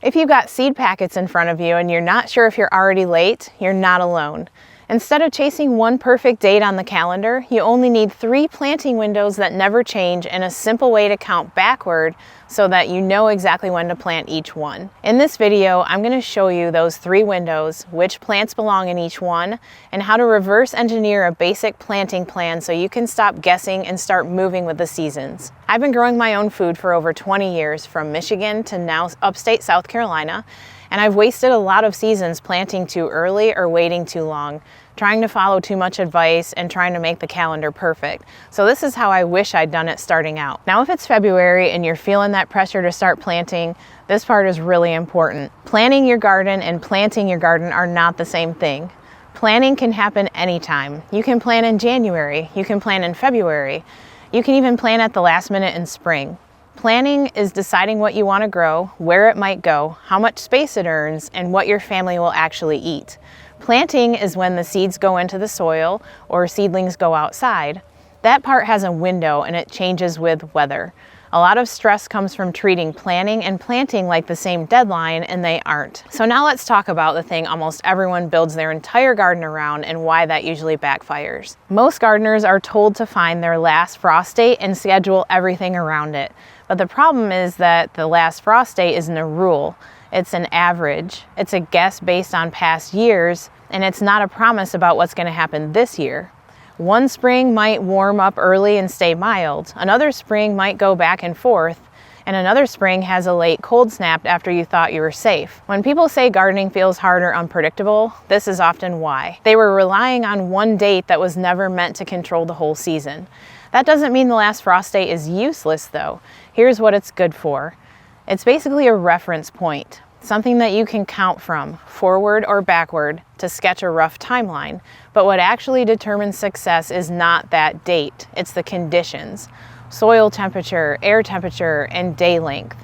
If you've got seed packets in front of you and you're not sure if you're already late, you're not alone. Instead of chasing one perfect date on the calendar, you only need 3 planting windows that never change and a simple way to count backward so that you know exactly when to plant each one. In this video, I'm going to show you those 3 windows, which plants belong in each one, and how to reverse engineer a basic planting plan so you can stop guessing and start moving with the seasons. I've been growing my own food for over 20 years, from Michigan to now upstate South Carolina, and I've wasted a lot of seasons planting too early or waiting too long, trying to follow too much advice and trying to make the calendar perfect. So this is how I wish I'd done it starting out. Now if it's February and you're feeling that pressure to start planting, this part is really important. Planning your garden and planting your garden are not the same thing. Planning can happen anytime. You can plan in January, you can plan in February, you can even plan at the last minute in spring. Planning is deciding what you want to grow, where it might go, how much space it earns, and what your family will actually eat. Planting is when the seeds go into the soil or seedlings go outside. That part has a window and it changes with weather. A lot of stress comes from treating planning and planting like the same deadline, and they aren't. So now let's talk about the thing almost everyone builds their entire garden around and why that usually backfires. Most gardeners are told to find their last frost date and schedule everything around it. But the problem is that the last frost date isn't a rule. It's an average. It's a guess based on past years, and it's not a promise about what's going to happen this year. One spring might warm up early and stay mild. Another spring might go back and forth, and another spring has a late cold snap after you thought you were safe. When people say gardening feels hard or unpredictable, this is often why. They were relying on one date that was never meant to control the whole season. That doesn't mean the last frost date is useless though. Here's what it's good for. It's basically a reference point, something that you can count from, forward or backward, to sketch a rough timeline. But what actually determines success is not that date, it's the conditions. Soil temperature, air temperature, and day length.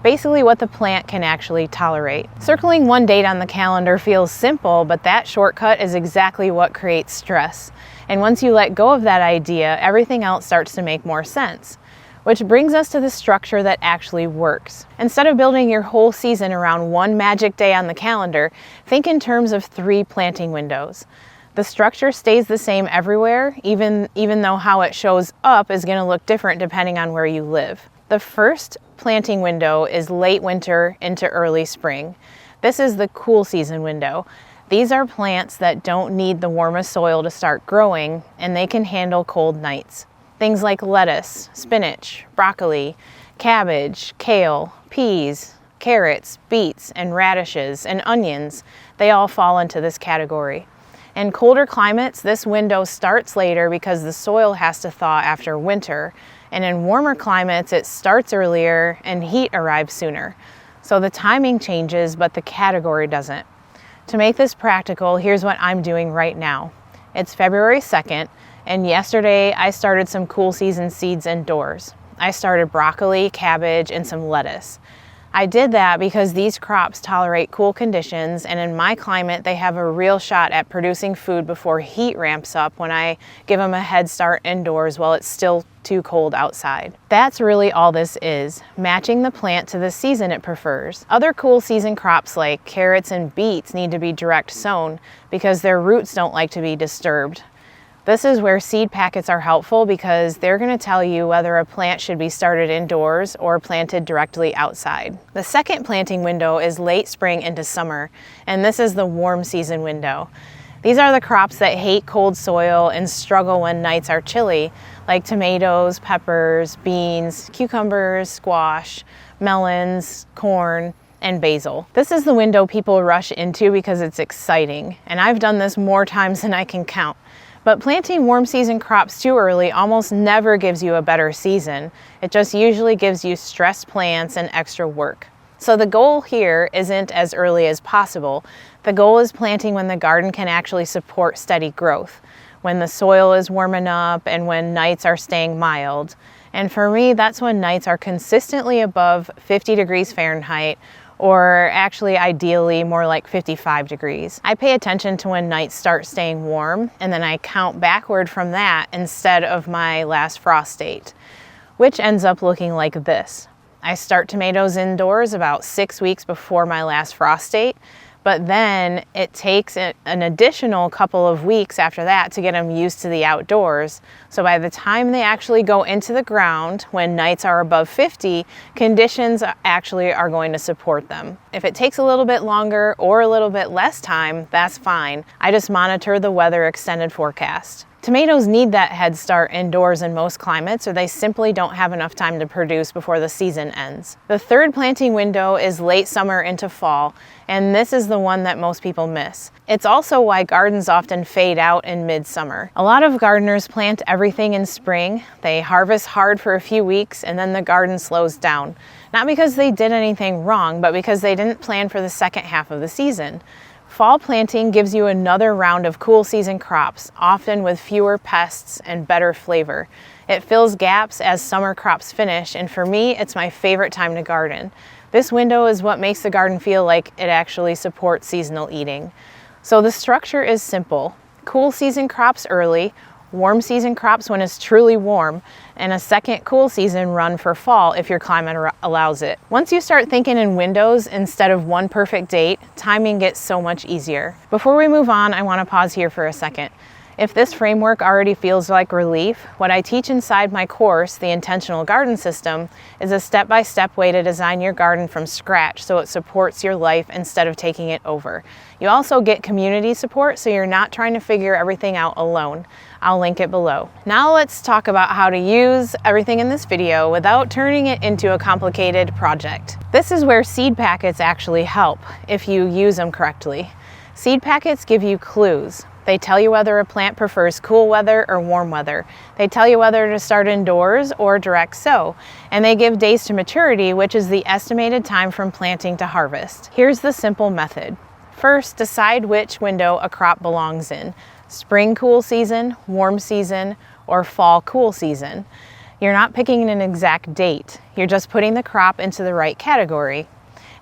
Basically what the plant can actually tolerate. Circling one date on the calendar feels simple, but that shortcut is exactly what creates stress. And once you let go of that idea, everything else starts to make more sense. Which brings us to the structure that actually works. Instead of building your whole season around one magic day on the calendar, think in terms of 3 planting windows. The structure stays the same everywhere, even though how it shows up is going to look different depending on where you live. The first planting window is late winter into early spring. This is the cool season window. These are plants that don't need the warmest soil to start growing, and they can handle cold nights. Things like lettuce, spinach, broccoli, cabbage, kale, peas, carrots, beets, and radishes, and onions, they all fall into this category. In colder climates, this window starts later because the soil has to thaw after winter, and in warmer climates, it starts earlier and heat arrives sooner. So the timing changes, but the category doesn't. To make this practical, here's what I'm doing right now. It's February 2nd, and yesterday I started some cool season seeds indoors. I started broccoli, cabbage, and some lettuce. I did that because these crops tolerate cool conditions, and in my climate they have a real shot at producing food before heat ramps up when I give them a head start indoors while it's still too cold outside. That's really all this is, matching the plant to the season it prefers. Other cool season crops like carrots and beets need to be direct sown because their roots don't like to be disturbed. This is where seed packets are helpful because they're going to tell you whether a plant should be started indoors or planted directly outside. The second planting window is late spring into summer, and this is the warm season window. These are the crops that hate cold soil and struggle when nights are chilly, like tomatoes, peppers, beans, cucumbers, squash, melons, corn, and basil. This is the window people rush into because it's exciting, and I've done this more times than I can count. But planting warm season crops too early almost never gives you a better season. It just usually gives you stressed plants and extra work. So the goal here isn't as early as possible. The goal is planting when the garden can actually support steady growth, when the soil is warming up and when nights are staying mild. And for me, that's when nights are consistently above 50 degrees Fahrenheit, or actually ideally more like 55 degrees. I pay attention to when nights start staying warm, and then I count backward from that instead of my last frost date, which ends up looking like this. I start tomatoes indoors about 6 weeks before my last frost date, but then it takes an additional couple of weeks after that to get them used to the outdoors. So by the time they actually go into the ground, when nights are above 50, conditions actually are going to support them. If it takes a little bit longer or a little bit less time, that's fine. I just monitor the weather extended forecast. Tomatoes need that head start indoors in most climates, or they simply don't have enough time to produce before the season ends. The third planting window is late summer into fall, and this is the one that most people miss. It's also why gardens often fade out in midsummer. A lot of gardeners plant everything in spring. They harvest hard for a few weeks, and then the garden slows down. Not because they did anything wrong, but because they didn't plan for the second half of the season. Fall planting gives you another round of cool season crops, often with fewer pests and better flavor. It fills gaps as summer crops finish, and for me, it's my favorite time to garden. This window is what makes the garden feel like it actually supports seasonal eating. So the structure is simple. Cool season crops early, warm season crops when it's truly warm, and a second cool season run for fall if your climate allows it. Once you start thinking in windows instead of one perfect date, timing gets so much easier. Before we move on, I want to pause here for a second. If this framework already feels like relief, what I teach inside my course, The Intentional Garden System, is a step-by-step way to design your garden from scratch so it supports your life instead of taking it over. You also get community support, so you're not trying to figure everything out alone. I'll link it below. Now let's talk about how to use everything in this video without turning it into a complicated project. This is where seed packets actually help if you use them correctly. Seed packets give you clues. They tell you whether a plant prefers cool weather or warm weather. They tell you whether to start indoors or direct sow. And they give days to maturity, which is the estimated time from planting to harvest. Here's the simple method. First, decide which window a crop belongs in. Spring cool season, warm season, or fall cool season. You're not picking an exact date. You're just putting the crop into the right category.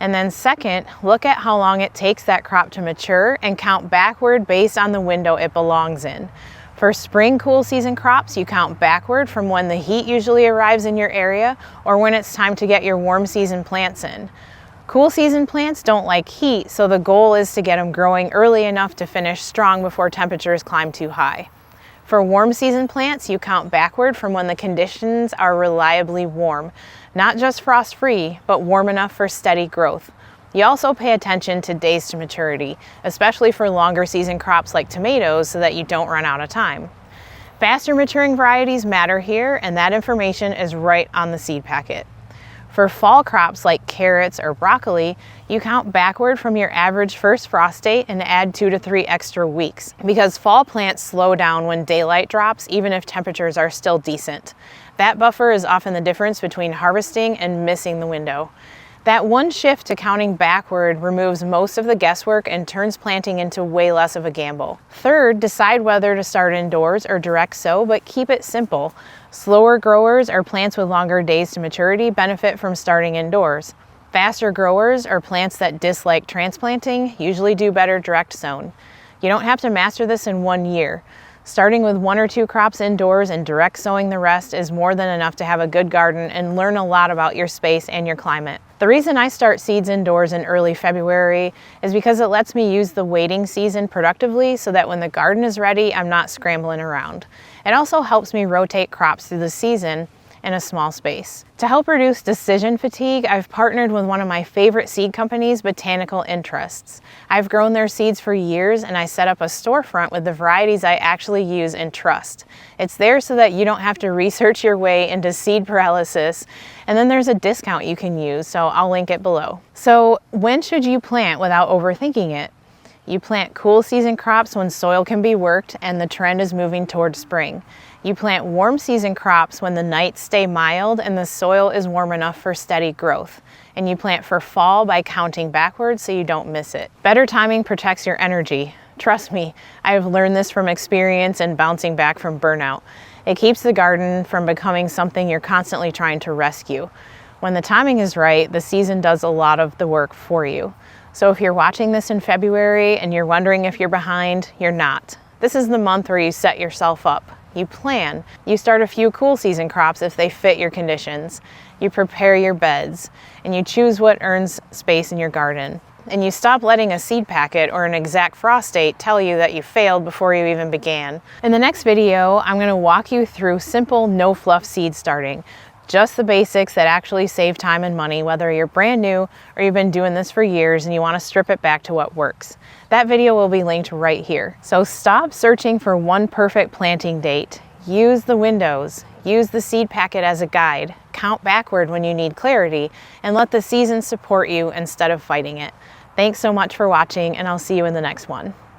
And then second, look at how long it takes that crop to mature and count backward based on the window it belongs in. For spring cool season crops, you count backward from when the heat usually arrives in your area or when it's time to get your warm season plants in. Cool season plants don't like heat, so the goal is to get them growing early enough to finish strong before temperatures climb too high. For warm season plants, you count backward from when the conditions are reliably warm, not just frost-free, but warm enough for steady growth. You also pay attention to days to maturity, especially for longer season crops like tomatoes, so that you don't run out of time. Faster maturing varieties matter here, and that information is right on the seed packet. For fall crops like carrots or broccoli, you count backward from your average first frost date and add 2 to 3 extra weeks, because fall plants slow down when daylight drops, even if temperatures are still decent. That buffer is often the difference between harvesting and missing the window. That one shift to counting backward removes most of the guesswork and turns planting into way less of a gamble. Third, decide whether to start indoors or direct sow, but keep it simple. Slower growers or plants with longer days to maturity benefit from starting indoors. Faster growers or plants that dislike transplanting usually do better direct sown. You don't have to master this in 1 year. Starting with 1 or 2 crops indoors and direct sowing the rest is more than enough to have a good garden and learn a lot about your space and your climate. The reason I start seeds indoors in early February is because it lets me use the waiting season productively so that when the garden is ready, I'm not scrambling around. It also helps me rotate crops through the season in a small space. To help reduce decision fatigue, I've partnered with one of my favorite seed companies, Botanical Interests. I've grown their seeds for years, and I set up a storefront with the varieties I actually use and trust. It's there so that you don't have to research your way into seed paralysis, and then there's a discount you can use, so I'll link it below. So when should you plant without overthinking it? You plant cool season crops when soil can be worked and the trend is moving toward spring. You plant warm season crops when the nights stay mild and the soil is warm enough for steady growth. And you plant for fall by counting backwards so you don't miss it. Better timing protects your energy. Trust me, I have learned this from experience and bouncing back from burnout. It keeps the garden from becoming something you're constantly trying to rescue. When the timing is right, the season does a lot of the work for you. So if you're watching this in February and you're wondering if you're behind, you're not. This is the month where you set yourself up. You plan. You start a few cool season crops if they fit your conditions. you prepare your beds, and you choose what earns space in your garden. And you stop letting a seed packet or an exact frost date tell you that you failed before you even began. In the next video, I'm going to walk you through simple, no-fluff seed starting. Just the basics that actually save time and money, whether you're brand new or you've been doing this for years and you want to strip it back to what works. That video will be linked right here. So stop searching for one perfect planting date. Use the windows. Use the seed packet as a guide. Count backward when you need clarity, and let the season support you instead of fighting it. Thanks so much for watching, and I'll see you in the next one.